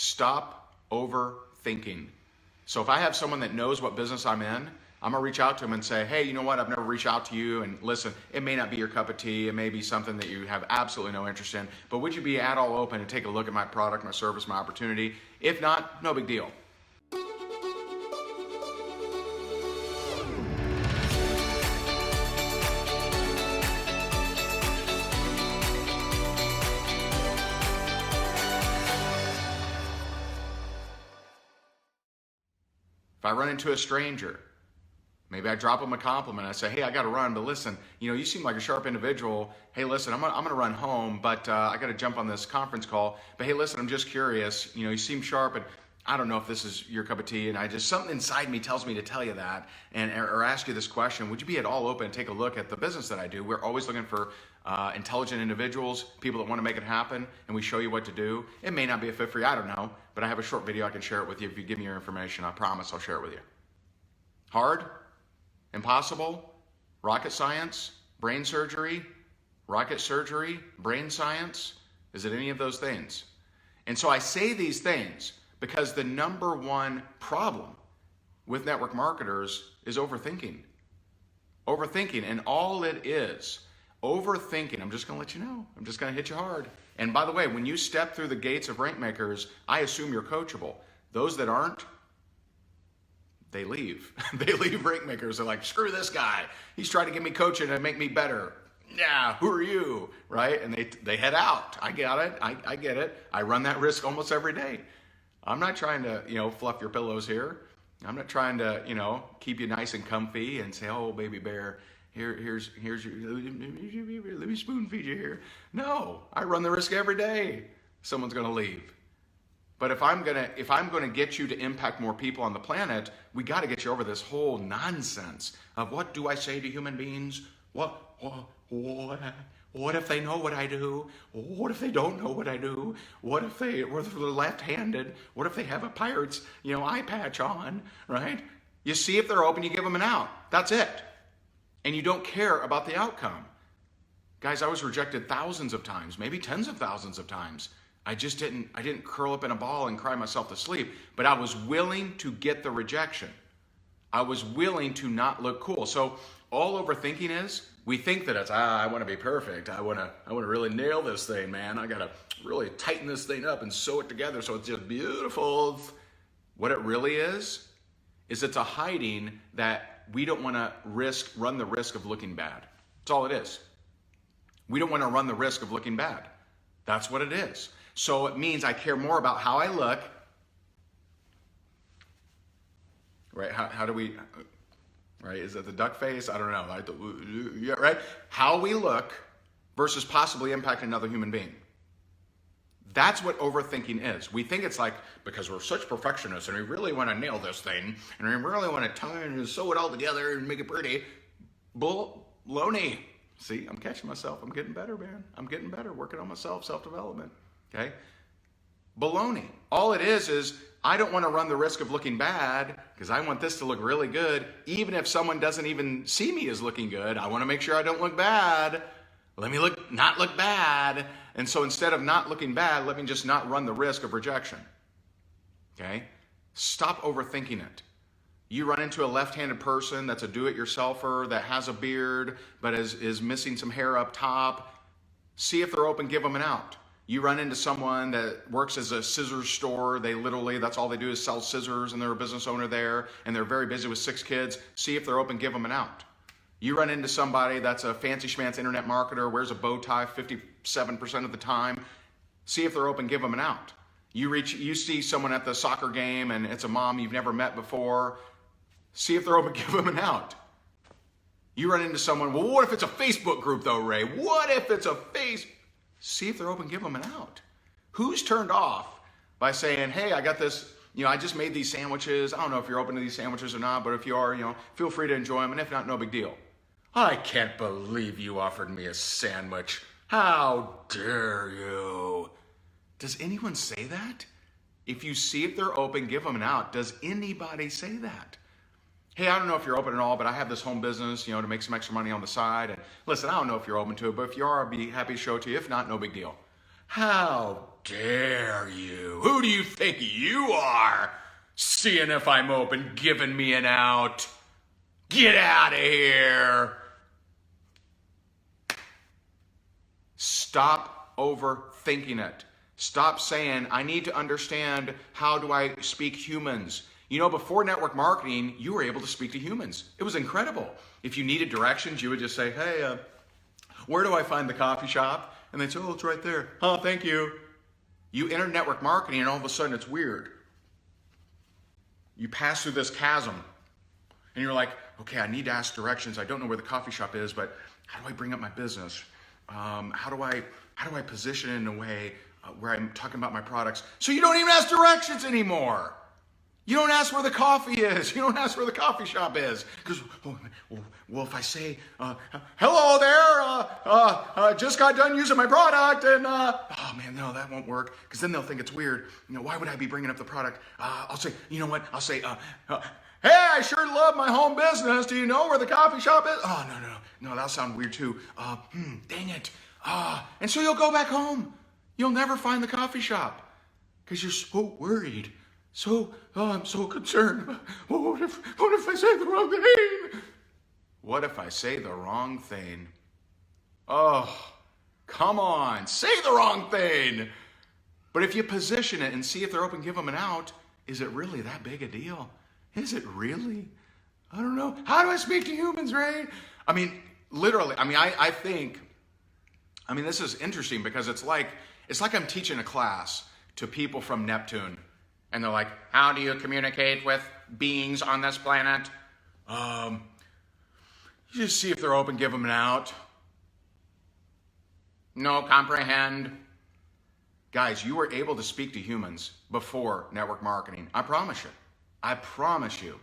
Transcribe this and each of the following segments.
Stop overthinking. So if I have someone that knows what business I'm in, I'm gonna reach out to them and say, hey, you know what? I've never reached out to you, and listen, it may not be your cup of tea. It may be something that you have absolutely no interest in, but would you be at all open and take a look at my product, my service, my opportunity? If not, no big deal. If I run into a stranger, maybe I drop them a compliment. I say, hey, I got to run, but listen, you seem like a sharp individual. Hey, listen, I'm gonna run home, but I got to jump on this conference call. But hey, listen, I'm just curious. You seem sharp, and I don't know if this is your cup of tea. And something inside me tells me to tell you that, or ask you this question. Would you be at all open and take a look at the business that I do? We're always looking for intelligent individuals, people that want to make it happen, and we show you what to do. It may not be a fit for you, I don't know, but I have a short video I can share it with you if you give me your information. I promise I'll share it with you. Hard? Impossible? Rocket science? Brain surgery? Rocket surgery? Brain science? Is it any of those things? And so I say these things because the number one problem with network marketers is overthinking. Overthinking, and all it is, overthinking, I'm just gonna let you know, I'm just gonna hit you hard. And by the way, when you step through the gates of rank makers, I assume you're coachable. Those that aren't, they leave. They leave rank makers. They're like, screw this guy. He's trying to give me coaching and make me better. Yeah, who are you, right? And they head out. I got it, I get it. I run that risk almost every day. I'm not trying to, fluff your pillows here. I'm not trying to, keep you nice and comfy and say, oh, baby bear, here's your, let me spoon feed you here. No, I run the risk every day. Someone's gonna leave. But if I'm gonna get you to impact more people on the planet, we gotta get you over this whole nonsense of what do I say to human beings? What if they know what I do? What if they don't know what I do? What if they're left-handed? What if they have a pirate's, eye patch on, right? You see if they're open, you give them an out. That's it. And you don't care about the outcome. Guys, I was rejected thousands of times, maybe tens of thousands of times. I didn't curl up in a ball and cry myself to sleep, but I was willing to get the rejection. I was willing to not look cool. So all overthinking is, we think that it's, I want to be perfect. I want to really nail this thing, man. I got to really tighten this thing up and sew it together so it's just beautiful. What it really is it's a hiding that we don't want to run the risk of looking bad. That's all it is. We don't want to run the risk of looking bad. That's what it is. So it means I care more about how I look, right? How do we, right? Is it the duck face? I don't know. Yeah, right? How we look versus possibly impacting another human being. That's what overthinking is. We think it's like, because we're such perfectionists and we really want to nail this thing and we really want to tie and sew it all together and make it pretty. Baloney. See, I'm catching myself. I'm getting better, man. I'm getting better, working on myself, self-development, okay? Baloney. All it is I don't want to run the risk of looking bad because I want this to look really good. Even if someone doesn't even see me as looking good, I want to make sure I don't look bad. Let me not look bad. And so instead of not looking bad, let me just not run the risk of rejection, okay? Stop overthinking it. You run into a left-handed person that's a do-it-yourselfer that has a beard but is missing some hair up top. See if they're open, give them an out. You run into someone that works as a scissors store. That's all they do is sell scissors, and they're a business owner there, and they're very busy with 6 kids. See if they're open, give them an out. You run into somebody that's a fancy schmancy internet marketer, wears a bow tie 57% of the time. See if they're open, give them an out. You see someone at the soccer game, and it's a mom you've never met before. See if they're open, give them an out. You run into someone, well, what if it's a Facebook group though, Ray? What if it's a See if they're open, give them an out. Who's turned off by saying, hey, I got this, I just made these sandwiches. I don't know if you're open to these sandwiches or not, but if you are, feel free to enjoy them. And if not, no big deal. I can't believe you offered me a sandwich. How dare you? Does anyone say that? If you see if they're open, give them an out. Does anybody say that? Hey, I don't know if you're open at all, but I have this home business, to make some extra money on the side. And listen, I don't know if you're open to it, but if you are, I'd be happy to show it to you. If not, no big deal. How dare you? Who do you think you are? Seeing if I'm open, giving me an out. Get out of here. Stop overthinking it. Stop saying, I need to understand, how do I speak humans? You know, before network marketing, you were able to speak to humans. It was incredible. If you needed directions, you would just say, hey, where do I find the coffee shop? And they'd say, oh, it's right there. Oh, thank you. You enter network marketing and all of a sudden it's weird. You pass through this chasm and you're like, okay, I need to ask directions. I don't know where the coffee shop is, but how do I bring up my business? How do I position it in a way where I'm talking about my products? So you don't even ask directions anymore. You don't ask where the coffee is. You don't ask where the coffee shop is. Because, well, if I say, hello there, just got done using my product, and, oh man, no, that won't work. Because then they'll think it's weird. You know, why would I be bringing up the product? I'll say, you know what? I'll say, hey, I sure love my home business. Do you know where the coffee shop is? Oh, no, that'll sound weird too. Dang it. And so you'll go back home. You'll never find the coffee shop because you're so worried. So, I'm so concerned. What if I say the wrong thing? What if I say the wrong thing? Oh, come on, say the wrong thing. But if you position it and see if they're open, give them an out, is it really that big a deal? Is it really? I don't know. How do I speak to humans, right? I mean, literally, I think, this is interesting because it's like I'm teaching a class to people from Neptune. And they're like, how do you communicate with beings on this planet? You just see if they're open, give them an out. No, comprehend. Guys, you were able to speak to humans before network marketing. I promise you. I promise you.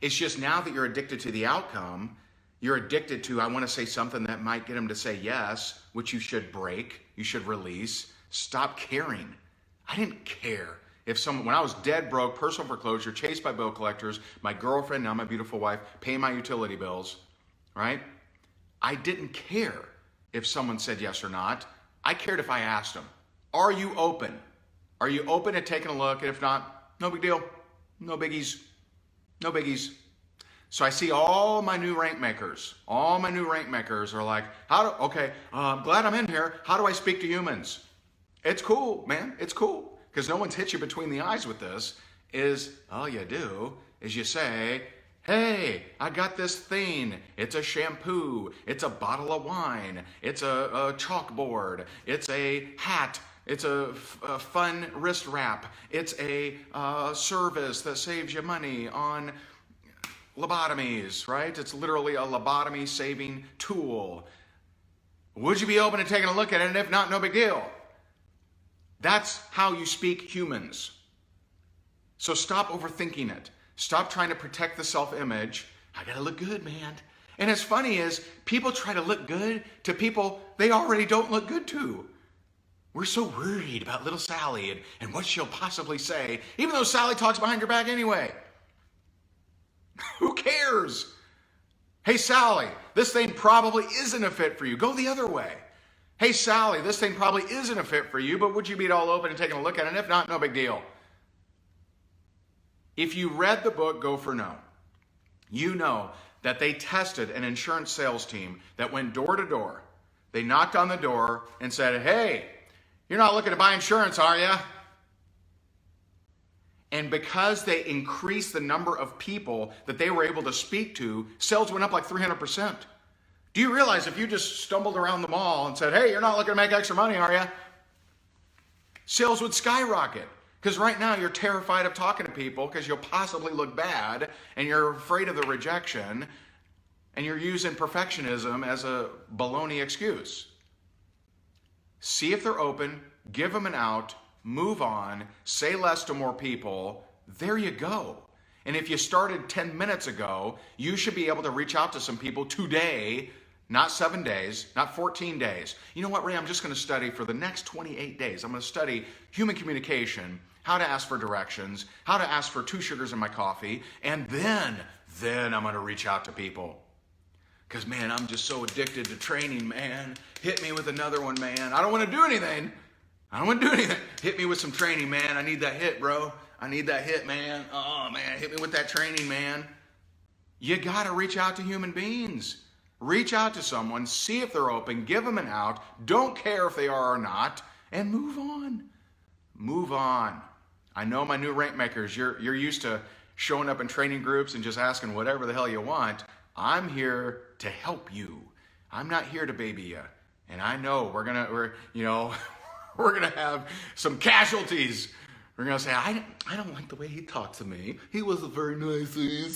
It's just now that you're addicted to the outcome, you're addicted to, I want to say something that might get them to say yes, which you should break, you should release. Stop caring. I didn't care. When I was dead broke, personal foreclosure, chased by bill collectors, my girlfriend, now my beautiful wife, paying my utility bills, right? I didn't care if someone said yes or not. I cared if I asked them, are you open? Are you open to taking a look? And if not, no big deal. No biggies. No biggies. So I see all my new rank makers. All my new rank makers are like, I'm glad I'm in here. How do I speak to humans? It's cool, man. It's cool. Because no one's hit you between the eyes with this, all you do is you say, hey, I got this thing. It's a shampoo. It's a bottle of wine. It's a chalkboard. It's a hat. It's a fun wrist wrap. It's a service that saves you money on lobotomies, right? It's literally a lobotomy saving tool. Would you be open to taking a look at it? And if not, no big deal. That's how you speak humans. So stop overthinking it. Stop trying to protect the self-image. I gotta look good, man. And as funny as people try to look good to people they already don't look good to. We're so worried about little Sally and what she'll possibly say, even though Sally talks behind your back anyway. Who cares? Hey, Sally, this thing probably isn't a fit for you. Go the other way. Hey, Sally, this thing probably isn't a fit for you, but would you be all open and taking a look at it? And if not, no big deal. If you read the book, Go for No, you know that they tested an insurance sales team that went door to door. They knocked on the door and said, hey, you're not looking to buy insurance, are you? And because they increased the number of people that they were able to speak to, sales went up like 300%. Do you realize if you just stumbled around the mall and said, hey, you're not looking to make extra money, are you? Sales would skyrocket. Because right now you're terrified of talking to people because you'll possibly look bad and you're afraid of the rejection and you're using perfectionism as a baloney excuse. See if they're open, give them an out, move on, say less to more people. There you go. And if you started 10 minutes ago, you should be able to reach out to some people today, not 7 days, not 14 days. You know what, Ray? I'm just going to study for the next 28 days. I'm going to study human communication, how to ask for directions, how to ask for 2 sugars in my coffee, and then I'm going to reach out to people. Because, man, I'm just so addicted to training, man. Hit me with another one, man. I don't want to do anything. I don't want to do anything. Hit me with some training, man. I need that hit, bro. I need that hit, man. Oh, man, hit me with that training, man. You got to reach out to human beings. Reach out to someone, see if they're open, give them an out, don't care if they are or not, and move on. Move on. I know my new rank makers, you're used to showing up in training groups and just asking whatever the hell you want. I'm here to help you. I'm not here to baby you. And I know we're gonna have some casualties. We're gonna say, I don't like the way he talked to me. He wasn't very nice. He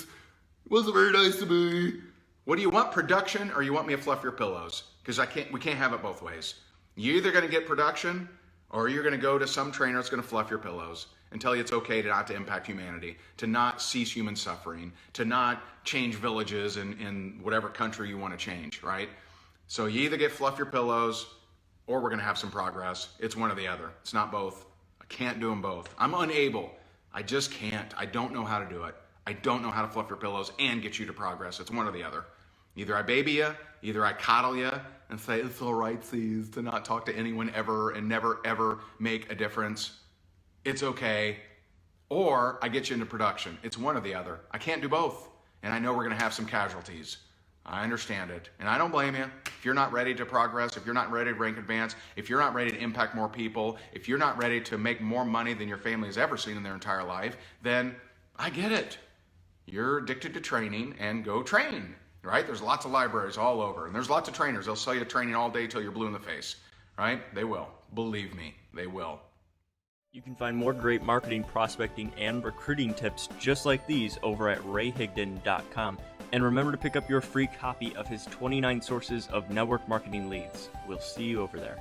wasn't very nice to me. What do you want, production, or you want me to fluff your pillows? Because we can't have it both ways. You're either gonna get production, or you're gonna go to some trainer that's gonna fluff your pillows and tell you it's okay to not to impact humanity, to not cease human suffering, to not change villages in whatever country you want to change, right? So you either get fluff your pillows, or we're gonna have some progress. It's one or the other. It's not both. I can't do them both. I'm unable. I just can't. I don't know how to do it. I don't know how to fluff your pillows and get you to progress. It's one or the other. Either I baby you, either I coddle you and say, it's all right, C's, to not talk to anyone ever and never, ever make a difference. It's okay. Or I get you into production. It's one or the other. I can't do both. And I know we're going to have some casualties. I understand it. And I don't blame you. If you're not ready to progress, if you're not ready to rank advance, if you're not ready to impact more people, if you're not ready to make more money than your family has ever seen in their entire life, then I get it. You're addicted to training, and go train, right? There's lots of libraries all over, and there's lots of trainers. They'll sell you training all day till you're blue in the face, right? They will. Believe me, they will. You can find more great marketing, prospecting, and recruiting tips just like these over at rayhigdon.com. And remember to pick up your free copy of his 29 sources of network marketing leads. We'll see you over there.